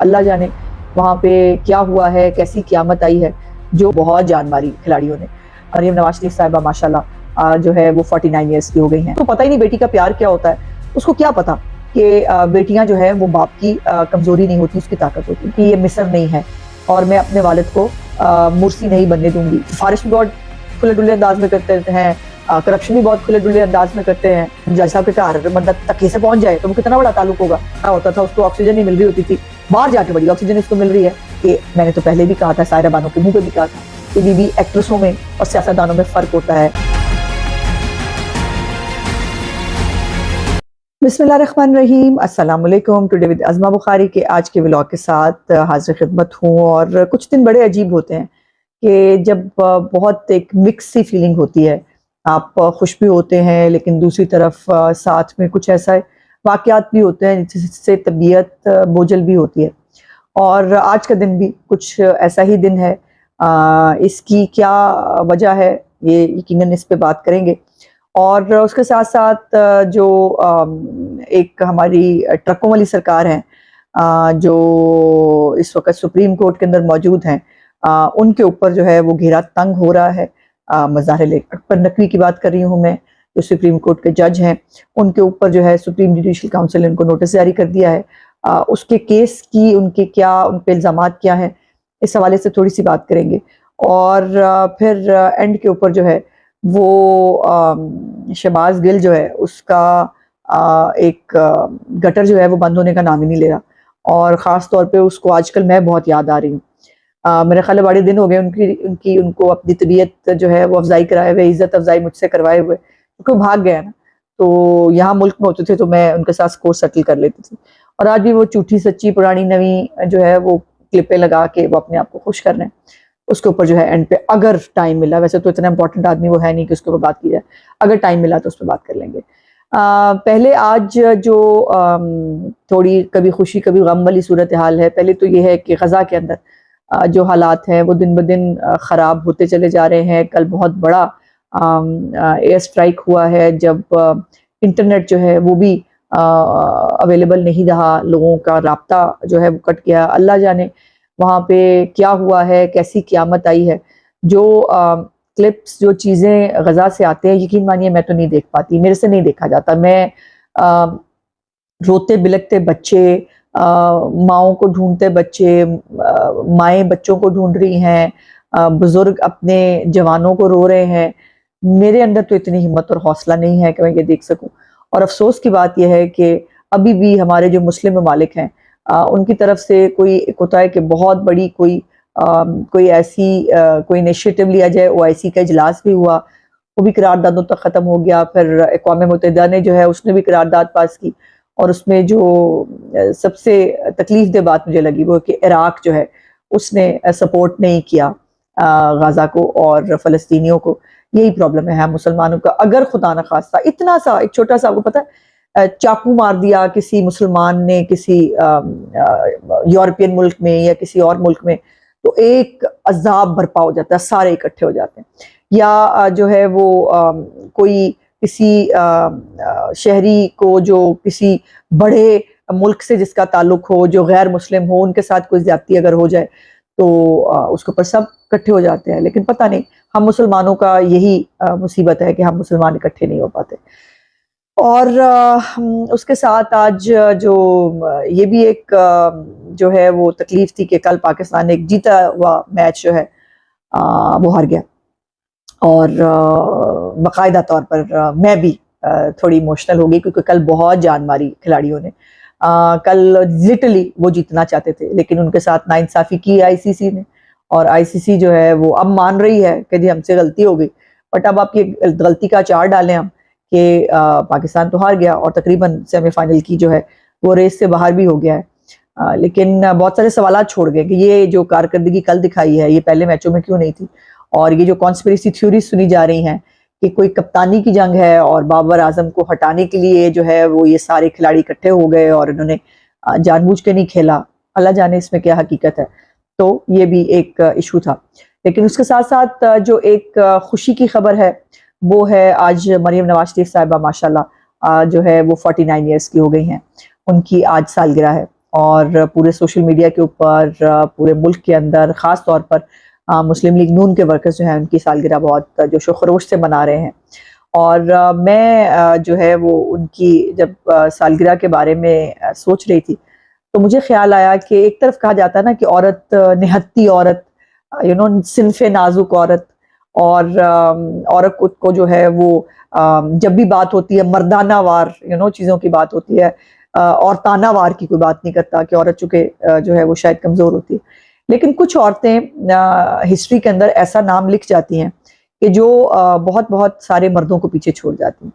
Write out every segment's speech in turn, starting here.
اللہ جانے وہاں پہ کیا ہوا ہے، کیسی قیامت آئی ہے، جو بہت جان ماری کھلاڑیوں نے۔ مریم نواز شریف صاحبہ ماشاءاللہ جو ہے وہ 49 ایئرس کی ہو گئی ہیں، تو پتہ ہی نہیں بیٹی کا پیار کیا ہوتا ہے، اس کو کیا پتا کہ بیٹیاں جو ہے وہ باپ کی کمزوری نہیں ہوتی، اس کی طاقت ہوتی، کہ یہ مصر نہیں ہے اور میں اپنے والد کو مرسی نہیں بننے دوں گی۔ سفارش بھی بہت کھلے ڈلے انداز میں کرتے ہیں، کرپشن بھی بہت کھلے ڈلے انداز میں کرتے ہیں۔ جج صاحب کے گھر بندہ تکیے سے پہنچ جائے تو وہ کتنا بڑا تعلق ہوتا تھا، اس کو آکسیجن نہیں مل رہی ہوتی تھی، باہر جا کے بڑی آکسیجن اس کو مل رہی ہے۔ کہ میں نے تو پہلے بھی کہا تھا، سائرہ بانو کے منہ پہ بھی کہا تھا کہ بی بی ایکٹریسوں میں اور سیاستدانوں میں فرق ہوتا ہے۔ بسم اللہ الرحمن الرحیم، السلام علیکم۔ ٹوڈے ود عظمہ بخاری کے آج کے ولاگ کے ساتھ حاضر خدمت ہوں۔ اور کچھ دن بڑے عجیب ہوتے ہیں کہ جب بہت ایک مکس سی فیلنگ ہوتی ہے، آپ خوش بھی ہوتے ہیں لیکن دوسری طرف ساتھ میں کچھ ایسا واقعات بھی ہوتے ہیں جس سے طبیعت بوجھل بھی ہوتی ہے۔ اور آج کا دن بھی کچھ ایسا ہی دن ہے۔ اس کی کیا وجہ ہے، یہ یقیناً اس پہ بات کریں گے۔ اور اس کے ساتھ ساتھ جو ایک ہماری ٹرکوں والی سرکار ہے جو اس وقت سپریم کورٹ کے اندر موجود ہیں، ان کے اوپر جو ہے وہ گھیرا تنگ ہو رہا ہے۔ مظاہر اکبر نقوی کی بات کر رہی ہوں میں، جو سپریم کورٹ کے جج ہیں، ان کے اوپر جو ہے سپریم جوڈیشل کاؤنسل نے ان کو نوٹس جاری کر دیا ہے۔ اس کے کیس کی ان پہ الزامات کیا ہیں، اس حوالے سے تھوڑی سی بات کریں گے۔ اور پھر اینڈ کے اوپر جو ہے وہ شہباز گل جو ہے اس کا ایک گٹر جو ہے وہ بند ہونے کا نام ہی نہیں لے رہا، اور خاص طور پہ اس کو آج کل میں بہت یاد آ رہی ہوں۔ میرے خیال ہے بڑے دن ہو گئے ان کو اپنی طبیعت جو ہے وہ افزائی کرائے ہوئے، عزت افزائی مجھ سے کروائے ہوئے، کیونکہ وہ بھاگ گیا نا، تو یہاں ملک میں ہوتے تھے تو میں ان کے ساتھ سکور سیٹل کر لیتی تھی۔ اور آج بھی وہ جھوٹی سچی پرانی نوی جو ہے وہ کلپیں لگا کے وہ اپنے آپ کو خوش کر رہے ہیں۔ اس کے اوپر جو ہے اینڈ پہ اگر ٹائم ملا، ویسے تو اتنا امپورٹنٹ آدمی وہ ہے نہیں کہ اس کے اوپر بات کی جائے، اگر ٹائم ملا تو اس پہ بات کر لیں گے۔ پہلے آج جو تھوڑی کبھی خوشی کبھی غم والی صورتحال ہے، پہلے تو یہ ہے کہ غزہ کے اندر جو حالات ہیں وہ دن بدن خراب ہوتے چلے جا رہے ہیں۔ کل بہت بڑا ایئر سٹرائک ہوا ہے، جب انٹرنیٹ جو ہے وہ بھی اویلیبل نہیں رہا، لوگوں کا رابطہ جو ہے وہ کٹ گیا۔ اللہ جانے وہاں پہ کیا ہوا ہے، کیسی قیامت آئی ہے۔ جو کلپس، جو چیزیں غزہ سے آتے ہیں، یقین مانیے میں تو نہیں دیکھ پاتی، میرے سے نہیں دیکھا جاتا۔ میں روتے بلکتے بچے، ماؤں کو ڈھونڈتے بچے، مائیں بچوں کو ڈھونڈ رہی ہیں، بزرگ اپنے جوانوں کو رو رہے ہیں، میرے اندر تو اتنی ہمت اور حوصلہ نہیں ہے کہ میں یہ دیکھ سکوں۔ اور افسوس کی بات یہ ہے کہ ابھی بھی ہمارے جو مسلم ممالک ہیں ان کی طرف سے کوئی ایک ہوتا ہے کہ بہت بڑی کوئی ایسی کوئی انیشیٹو لیا جائے۔ OIC کا اجلاس بھی ہوا، وہ بھی قراردادوں تک ختم ہو گیا۔ پھر اقوام متحدہ نے جو ہے اس نے بھی قرارداد پاس کی، اور اس میں جو سب سے تکلیف دہ بات مجھے لگی وہ کہ عراق جو ہے اس نے سپورٹ نہیں کیا غزہ کو اور فلسطینیوں کو۔ یہی پرابلم ہے مسلمانوں کا۔ اگر خدا نخواستہ اتنا سا ایک چھوٹا سا، آپ کو پتہ ہے چاقو مار دیا کسی مسلمان نے کسی یورپین ملک میں یا کسی اور ملک میں، تو ایک عذاب برپا ہو جاتا ہے، سارے اکٹھے ہو جاتے ہیں۔ یا جو ہے وہ کوئی کسی شہری کو جو کسی بڑے ملک سے جس کا تعلق ہو، جو غیر مسلم ہو، ان کے ساتھ کوئی زیادتی اگر ہو جائے تو اس کے اوپر سب اکٹھے ہو جاتے ہیں۔ لیکن پتہ نہیں، ہم مسلمانوں کا یہی مصیبت ہے کہ ہم مسلمان اکٹھے نہیں ہو پاتے۔ اور اس کے ساتھ آج جو یہ بھی ایک جو ہے وہ تکلیف تھی کہ کل پاکستان نے ایک جیتا ہوا میچ جو ہے وہ ہار گیا، اور باقاعدہ طور پر میں بھی تھوڑی ایموشنل ہو گئی، کیونکہ کل بہت جان ماری کھلاڑیوں نے۔ کل لٹرلی وہ جیتنا چاہتے تھے لیکن ان کے ساتھ ناانصافی کی ICC نے، اور ICC جو ہے وہ اب مان رہی ہے کہ جی ہم سے غلطی ہو گئی، بٹ اب آپ کی غلطی کا اچار ڈالیں ہم کہ پاکستان تو ہار گیا اور تقریباً سیمی فائنل کی جو ہے وہ ریس سے باہر بھی ہو گیا ہے۔ لیکن بہت سارے سوالات چھوڑ گئے کہ یہ جو کارکردگی کل دکھائی ہے یہ پہلے میچوں میں کیوں نہیں تھی، اور یہ جو کانسپریسی تھیوریز سنی جا رہی ہیں کہ کوئی کپتانی کی جنگ ہے اور بابر اعظم کو ہٹانے کے لیے جو ہے وہ یہ سارے کھلاڑی اکٹھے ہو گئے اور انہوں نے جان بوجھ کے نہیں کھیلا، اللہ جانے اس میں کیا حقیقت ہے۔ تو یہ بھی ایک ایشو تھا۔ لیکن اس کے ساتھ ساتھ جو ایک خوشی کی خبر ہے وہ ہے آج مریم نواز شریف صاحبہ ماشاءاللہ جو ہے وہ 49 ایئرس کی ہو گئی ہیں، ان کی آج سالگرہ ہے۔ اور پورے سوشل میڈیا کے اوپر پورے ملک کے اندر خاص طور پر مسلم لیگ نون کے ورکرز جو ہیں ان کی سالگرہ بہت جوش و خروش سے منا رہے ہیں. اور میں جو ہے وہ ان کی جب سالگرہ کے بارے میں سوچ رہی تھی تو مجھے خیال آیا کہ ایک طرف کہا جاتا ہے نا کہ عورت نہتی عورت صنف نازک عورت، اور عورت کو جو ہے وہ جب بھی بات ہوتی ہے مردانہ وار چیزوں کی بات ہوتی ہے، عورتانہ وار کی کوئی بات نہیں کرتا کہ عورت چونکہ جو ہے وہ شاید کمزور ہوتی ہے. لیکن کچھ عورتیں ہسٹری کے اندر ایسا نام لکھ جاتی ہیں کہ جو بہت بہت سارے مردوں کو پیچھے چھوڑ جاتی ہیں،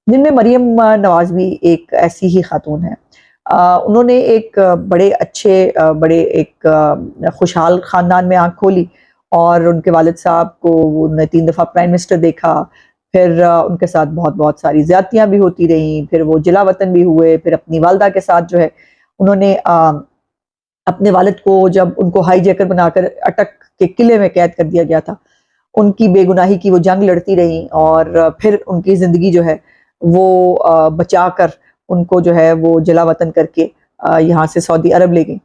جن میں مریم نواز بھی ایک ایسی ہی خاتون ہے. انہوں نے ایک بڑے اچھے بڑے ایک خوشحال خاندان میں آنکھ کھولی، اور ان کے والد صاحب کو انہوں نے 3 دفعہ پرائم منسٹر دیکھا، پھر ان کے ساتھ بہت بہت ساری زیادتیاں بھی ہوتی رہیں، پھر وہ جلا وطن بھی ہوئے، پھر اپنی والدہ کے ساتھ جو ہے انہوں نے اپنے والد کو جب ان کو ہائی جیکر بنا کر اٹک کے قلعے میں قید کر دیا گیا تھا، ان کی بے گناہی کی وہ جنگ لڑتی رہیں، اور پھر ان کی زندگی جو ہے وہ بچا کر ان کو جو ہے وہ جلا وطن کر کے یہاں سے سعودی عرب لے گئیں.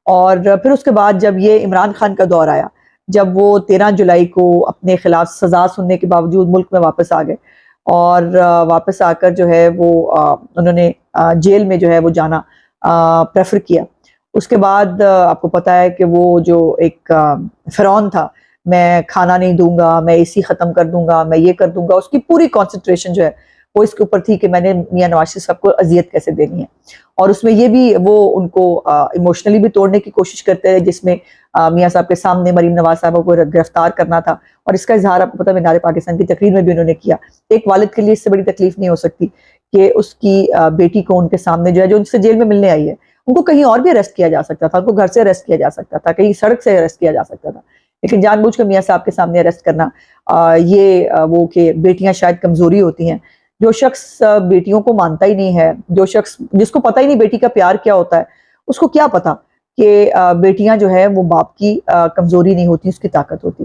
اور پھر اس کے بعد جب یہ عمران خان کا دور آیا، جب وہ 13 جولائی کو اپنے خلاف سزا سننے کے باوجود ملک میں واپس آ گئے، اور واپس آ کر جو ہے وہ انہوں نے جیل میں جو ہے وہ جانا پریفر کیا. اس کے بعد آپ کو پتا ہے کہ وہ جو ایک فرعون تھا، میں کھانا نہیں دوں گا، میں اے سی ختم کر دوں گا، میں یہ کر دوں گا، اس کی پوری کانسنٹریشن جو ہے وہ اس کے اوپر تھی کہ میں نے میاں نواز شریف صاحب کو اذیت کیسے دینی ہے. اور اس میں یہ بھی وہ ان کو ایموشنلی بھی توڑنے کی کوشش کرتے ہیں، جس میں میاں صاحب کے سامنے مریم نواز صاحبہ کو گرفتار کرنا تھا، اور اس کا اظہار آپ کو پتہ ہے مینار پاکستان کی تقریر میں بھی انہوں نے کیا. ایک والد کے لیے اس سے بڑی تکلیف نہیں ہو سکتی کہ اس کی بیٹی کو ان کے سامنے جو ہے جو ان سے جیل میں ملنے آئی ہے، ان کو کہیں اور بھی اریسٹ کیا جا سکتا تھا، ان کو گھر سے اریسٹ کیا جا سکتا تھا، کہیں سڑک سے اریسٹ کیا جا سکتا تھا، لیکن جان بوجھ کر میاں صاحب کے سامنے اریسٹ کرنا، یہ وہ کہ بیٹیاں شاید کمزوری ہوتی ہیں. جو شخص بیٹیوں کو مانتا ہی نہیں ہے، جو شخص جس کو پتہ ہی نہیں بیٹی کا پیار کیا ہوتا ہے، اس کو کیا پتا کہ بیٹیاں جو ہے وہ باپ کی کمزوری نہیں ہوتی، اس کی طاقت ہوتی.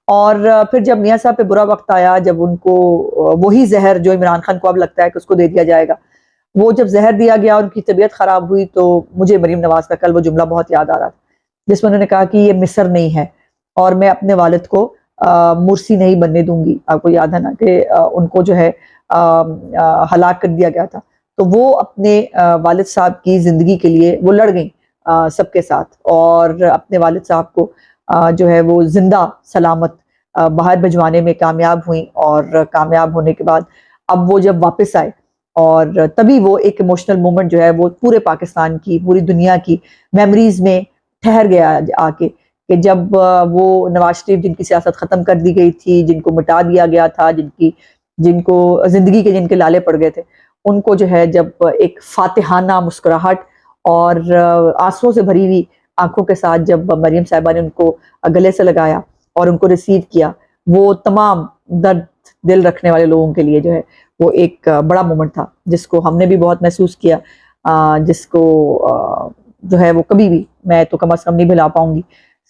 اور پھر جب میاں صاحب پہ برا وقت آیا، جب ان کو وہی زہر جو عمران خان کو اب لگتا ہے کہ اس کو دے دیا جائے گا، وہ جب زہر دیا گیا، ان کی طبیعت خراب ہوئی، تو مجھے مریم نواز کا کل وہ جملہ بہت یاد آ رہا تھا جس میں انہوں نے کہا کہ یہ مصر نہیں ہے، اور میں اپنے والد کو مرسی نہیں بننے دوں گی. آپ کو یاد ہے نا کہ ان کو جو ہے ہلاک کر دیا گیا تھا، تو وہ اپنے والد صاحب کی زندگی کے لیے وہ لڑ گئیں سب کے ساتھ، اور اپنے والد صاحب کو جو ہے وہ زندہ سلامت باہر بھجوانے میں کامیاب ہوئیں. اور کامیاب ہونے کے بعد اب وہ جب واپس آئے، اور تبھی وہ ایک ایموشنل مومنٹ جو ہے وہ پورے پاکستان کی پوری دنیا کی میموریز میں ٹھہر گیا آ کے، کہ جب وہ نواز شریف جن کی سیاست ختم کر دی گئی تھی، جن کو مٹا دیا گیا تھا، جن کو زندگی کے جن کے لالے پڑ گئے تھے، ان کو جو ہے جب ایک فاتحانہ مسکراہٹ اور آنسوؤں سے بھری ہوئی آنکھوں کے ساتھ جب مریم صاحبہ نے ان کو گلے سے لگایا اور ان کو ریسیو کیا، وہ تمام درد دل رکھنے والے لوگوں کے لیے جو ہے وہ ایک بڑا مومنٹ تھا، جس کو ہم نے بھی بہت محسوس کیا، جس کو جو ہے وہ کبھی بھی میں تو کم از کم نہیں بھلا پاؤں گی.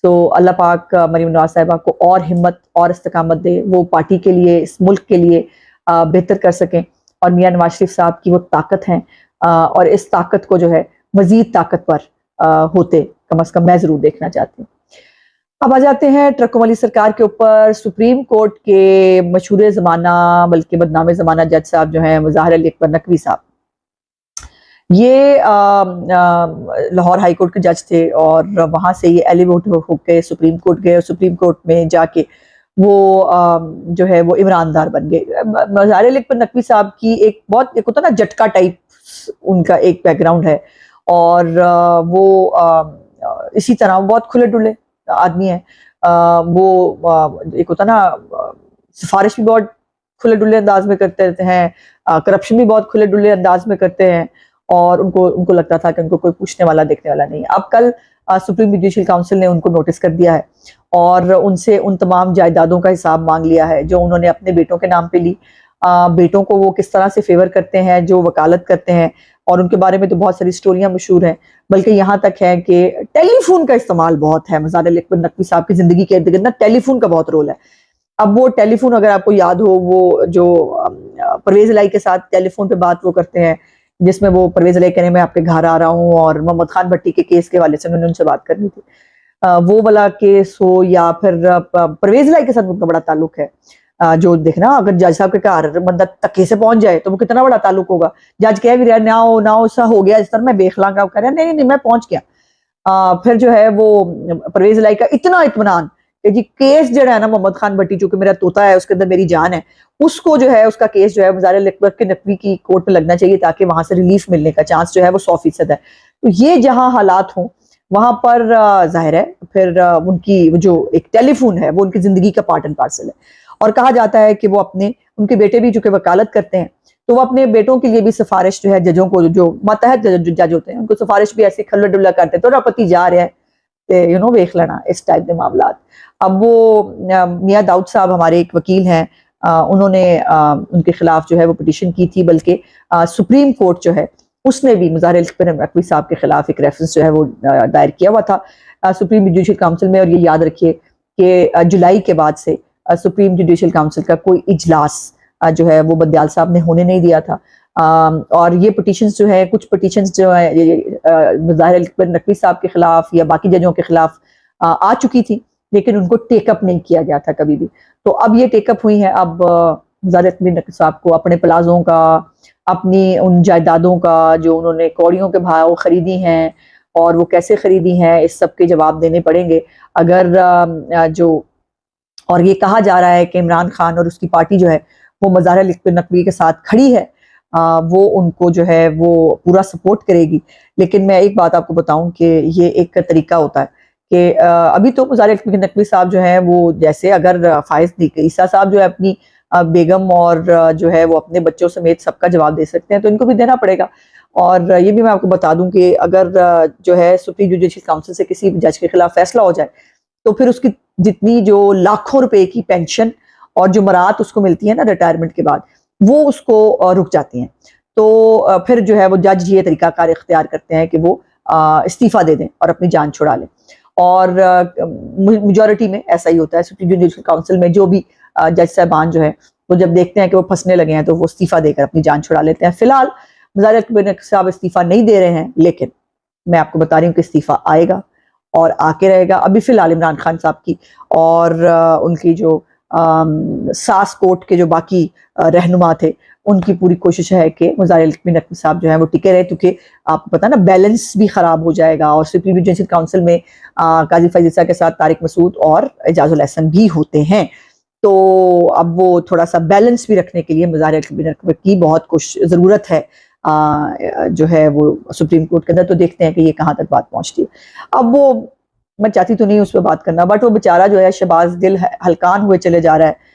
تو اللہ پاک مریم نواز صاحبہ کو اور ہمت اور استقامت دے، وہ پارٹی کے لیے، اس ملک کے لیے بہتر کر سکیں، اور میاں نواز شریف صاحب کی وہ طاقت ہیں، اور اس طاقت کو جو ہے مزید طاقتور ہوتے کم از کم میں ضرور دیکھنا چاہتی ہوں. اب آ جاتے ہیں ٹرکوں والی سرکار کے اوپر. سپریم کورٹ کے مشہور زمانہ بلکہ بدنام زمانہ جج صاحب جو ہیں ظاہر علی اکبر نقوی صاحب، یہ لاہور ہائی کورٹ کے جج تھے، اور وہاں سے یہ ایلیویٹ ہو کے سپریم کورٹ گئے، اور سپریم کورٹ میں جا کے وہ جو ہے وہ عمران دار بن گئے. ظاہر علی اکبر نقوی صاحب کی ایک بہت ایک ہوتا نا جٹکا ٹائپ ان کا ایک بیک گراؤنڈ ہے، اور وہ اسی طرح بہت کھلے ڈلے آدمی ہیں. وہ ایک ہوتا نا سفارش بھی بہت کھلے ڈلے انداز میں کرتے رہتے ہیں، کرپشن بھی بہت کھلے ڈلے انداز میں کرتے ہیں، اور ان کو لگتا تھا کہ ان کو کوئی پوچھنے والا دیکھنے والا نہیں. اب کل سپریم جوڈیشل کاؤنسل نے ان کو نوٹس کر دیا ہے، اور ان سے ان تمام جائیدادوں کا حساب مانگ لیا ہے جو انہوں نے اپنے بیٹوں کے نام پہ لی. بیٹوں کو وہ کس طرح سے فیور کرتے ہیں، جو وکالت کرتے ہیں، اور ان کے بارے میں تو بہت ساری سٹوریاں مشہور ہیں، بلکہ یہاں تک ہے کہ ٹیلی فون کا استعمال بہت ہے. ظاہر علی اکبر نقوی صاحب کی زندگی کے ارد گرد نا ٹیلی فون کا بہت رول ہے. اب وہ ٹیلی فون اگر آپ کو یاد ہو، وہ جو پرویز الہی کے ساتھ ٹیلی فون پہ بات وہ کرتے ہیں جس میں وہ پرویز علیہ کہنے میں آپ کے گھر آ رہا ہوں اور محمد خان بھٹی کے کیس کے حوالے سے میں نے ان سے بات کرنی تھی، وہ والا کیس ہو یا پھر پرویز علیہ کے ساتھ ان کا بڑا تعلق ہے، جو دیکھنا اگر جج صاحب کے گھر بندہ تکے سے پہنچ جائے تو وہ کتنا بڑا تعلق ہوگا. جج کہہ بھی رہا نہ ایسا ہو گیا اس طرح میں دیکھ لاں گا، کہہ رہا نہیں میں پہنچ گیا. پھر جو ہے وہ پرویز علیہ کا اتنا اطمینان کہ جی کیس جو ہے نا محمد خان بھٹی جو کہ میرا طوطا ہے، اس کے اندر میری جان ہے، اس کو جو ہے اس کا کیس جو ہے مظاہر اکبر کے نقوی کی کورٹ میں لگنا چاہیے تاکہ وہاں سے ریلیف ملنے کا چانس جو ہے وہ 100% ہے. تو یہ جہاں حالات ہوں وہاں پر ظاہر ہے پھر ان کی جو ایک ٹیلی فون ہے وہ ان کی زندگی کا پارٹ اینڈ پارسل ہے. اور کہا جاتا ہے کہ وہ ان کے بیٹے بھی چونکہ وکالت کرتے ہیں تو وہ اپنے بیٹوں کے لیے بھی سفارش جو ہے ججوں کو، جو ماتحت جج ہوتے ہیں ان کو سفارش بھی ایسے کھلا ڈلا کرتے ہیں تو پتی جا رہا ہے ویخ لینا اس ٹائپ کے معاملات. اب وہ میاں داؤد صاحب ہمارے ایک وکیل ہیں، انہوں نے ان کے خلاف جو ہے وہ پٹیشن کی تھی، بلکہ سپریم کورٹ جو ہے اس نے بھی مظاہر نقوی صاحب کے خلاف ایک ریفرنس جو ہے وہ دائر کیا ہوا تھا سپریم جوڈیشل کاؤنسل میں. اور یہ یاد رکھیے کہ جولائی کے بعد سے سپریم جوڈیشل کاؤنسل کا کوئی اجلاس جو ہے وہ بدیال صاحب نے ہونے نہیں دیا تھا. اور یہ پٹیشنز جو ہے کچھ پٹیشنز جو ہے مظاہر نقوی صاحب کے خلاف یا باقی ججوں کے خلاف آ چکی تھی لیکن ان کو ٹیک اپ نہیں کیا گیا تھا کبھی بھی. تو اب یہ ٹیک اپ ہوئی ہیں. اب مظاہر نقوی صاحب کو اپنے پلازوں کا، اپنی ان جائیدادوں کا جو انہوں نے کوڑیوں کے بھاؤ خریدی ہیں اور وہ کیسے خریدی ہیں، اس سب کے جواب دینے پڑیں گے. اگر اور یہ کہا جا رہا ہے کہ عمران خان اور اس کی پارٹی جو ہے وہ مظاہر نقوی کے ساتھ کھڑی ہے، وہ ان کو جو ہے وہ پورا سپورٹ کرے گی. لیکن میں ایک بات آپ کو بتاؤں کہ یہ ایک طریقہ ہوتا ہے کہ ابھی تو مظاہر نقوی صاحب جو ہیں وہ جیسے اگر فائز عیسیٰ صاحب جو ہے اپنی بیگم اور جو ہے وہ اپنے بچوں سمیت سب کا جواب دے سکتے ہیں تو ان کو بھی دینا پڑے گا. اور یہ بھی میں آپ کو بتا دوں کہ اگر جو ہے سپریم جوڈیشل کاؤنسل سے کسی جج کے خلاف فیصلہ ہو جائے تو پھر اس کی جتنی جو لاکھوں روپے کی پینشن اور جو مراد اس کو ملتی ہے نا ریٹائرمنٹ کے بعد وہ اس کو رک جاتی ہیں. تو پھر جو ہے وہ جج یہ طریقہ کار اختیار کرتے ہیں کہ وہ استعفیٰ دے دیں اور اپنی جان چھڑا لیں. اور میجورٹی میں ایسا ہی ہوتا ہے. سپریم جوڈیشل کاؤنسل میں جو بھی جج صاحبان جو ہے وہ جب دیکھتے ہیں کہ وہ پھنسنے لگے ہیں تو وہ استعفیٰ دے کر اپنی جان چھڑا لیتے ہیں. فی الحال مظاہر نقوی صاحب استعفیٰ نہیں دے رہے ہیں لیکن میں آپ کو بتا رہی ہوں کہ استعفیٰ آئے گا اور آ کے رہے گا. ابھی فی الحال عمران خان صاحب کی اور ان کی جو ساس کوٹ کے جو باقی رہنما تھے ان کی پوری کوشش ہے کہ مظاہر نقوی صاحب جو ہیں وہ ٹکے رہے، کیونکہ آپ کو پتا نا بیلنس بھی خراب ہو جائے گا. اور سپریم جوڈیشل کاؤنسل میں قاضی فیض عیسیٰ کے ساتھ طارق مسعود اور اعجاز الاحسن بھی ہوتے ہیں. تو اب وہ تھوڑا سا بیلنس بھی رکھنے کے لیے مظاہر نقوی کی بہت ضرورت ہے جو ہے وہ سپریم کورٹ کے اندر. تو دیکھتے ہیں کہ یہ کہاں تک بات پہنچتی ہے. اب وہ میں چاہتی تو نہیں اس پہ بات کرنا، بٹ وہ بیچارہ جو ہے شہباز دل ہلکان ہوئے چلے جا رہا ہے.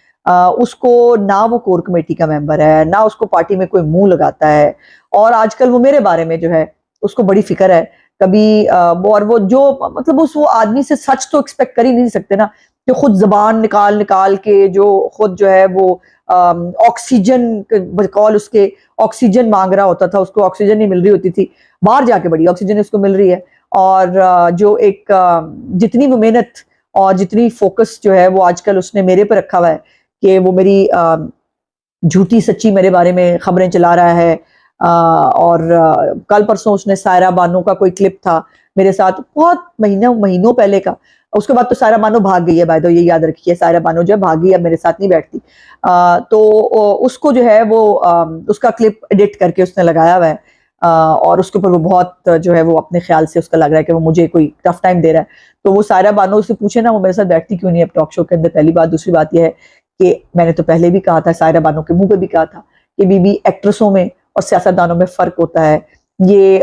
اس کو نہ وہ کور کمیٹی کا ممبر ہے، نہ اس کو پارٹی میں کوئی منہ لگاتا ہے. اور آج کل وہ میرے بارے میں جو ہے اس کو بڑی فکر ہے کبھی. اور وہ جو مطلب وہ آدمی سے سچ تو ایکسپیکٹ کر ہی نہیں سکتے نا، کہ خود زبان نکال کے جو خود جو ہے وہ آکسیجن بقول اس کے آکسیجن مانگ رہا ہوتا تھا، اس کو آکسیجن نہیں مل رہی ہوتی تھی، باہر جا کے بڑی آکسیجن اس کو مل رہی ہے. اور جو ایک جتنی وہ محنت اور جتنی فوکس جو ہے وہ آج کل اس نے میرے پہ رکھا ہوا ہے کہ وہ میری جھوٹی سچی میرے بارے میں خبریں چلا رہا ہے. اور کل پرسوں اس نے سائرہ بانو کا کوئی کلپ تھا میرے ساتھ بہت مہینوں پہلے کا. اس کے بعد تو سائرہ بانو بھاگ گئی ہے، بائی دا وے یہ یاد رکھیے سائرہ بانو جو ہے بھاگ گئی، اب میرے ساتھ نہیں بیٹھتی. تو اس کو جو ہے وہ اس کا کلپ ایڈٹ کر کے اس نے لگایا ہوا ہے اور اس کے اوپر وہ بہت جو ہے وہ اپنے خیال سے اس کا لگ رہا ہے کہ وہ مجھے کوئی ٹف ٹائم دے رہا ہے. تو وہ سائرہ بانو سے پوچھے نا وہ میرے ساتھ بیٹھتی کیوں نہیں اب ٹاک شو کے اندر، پہلی بات. دوسری بات یہ ہے کہ میں نے تو پہلے بھی کہا تھا، سائرہ بانو کے منہ پہ بھی کہا تھا کہ بی ایکٹریسوں میں اور سیاستدانوں میں فرق ہوتا ہے. یہ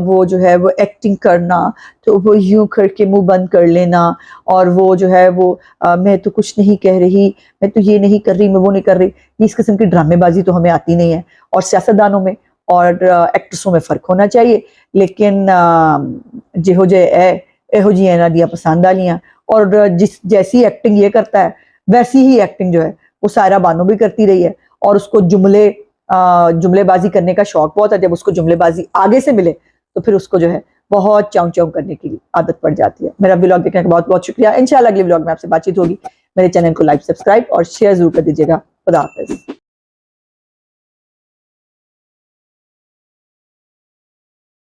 وہ جو ہے وہ ایکٹنگ کرنا تو وہ یوں کر کے منہ بند کر لینا، اور وہ جو ہے وہ میں تو کچھ نہیں کہہ رہی، میں تو یہ نہیں کر رہی، میں وہ نہیں کر رہی. اس قسم کی ڈرامے بازی تو ہمیں آتی نہیں ہے. اور سیاستدانوں میں اور ایکٹریسوں میں فرق ہونا چاہیے. لیکن جہو جے ایہو جی اینا دیا پسند آلیاں. اور جیسی ایکٹنگ یہ کرتا ہے ویسی ہی ایکٹنگ جو ہے وہ سائرہ بانو بھی کرتی رہی ہے. اور اس کو جملے بازی کرنے کا شوق بہت ہے. جب اس کو جملے بازی آگے سے ملے تو پھر اس کو جو ہے بہت چاؤں کرنے کی عادت پڑ جاتی ہے. میرا ولاگ دیکھنے کا بہت بہت شکریہ. انشاءاللہ اگلے ولاگ میں آپ سے بات چیت ہوگی. میرے چینل کو لائک، سبسکرائب اور شیئر ضرور کر دیجیے گا. خدا حافظ.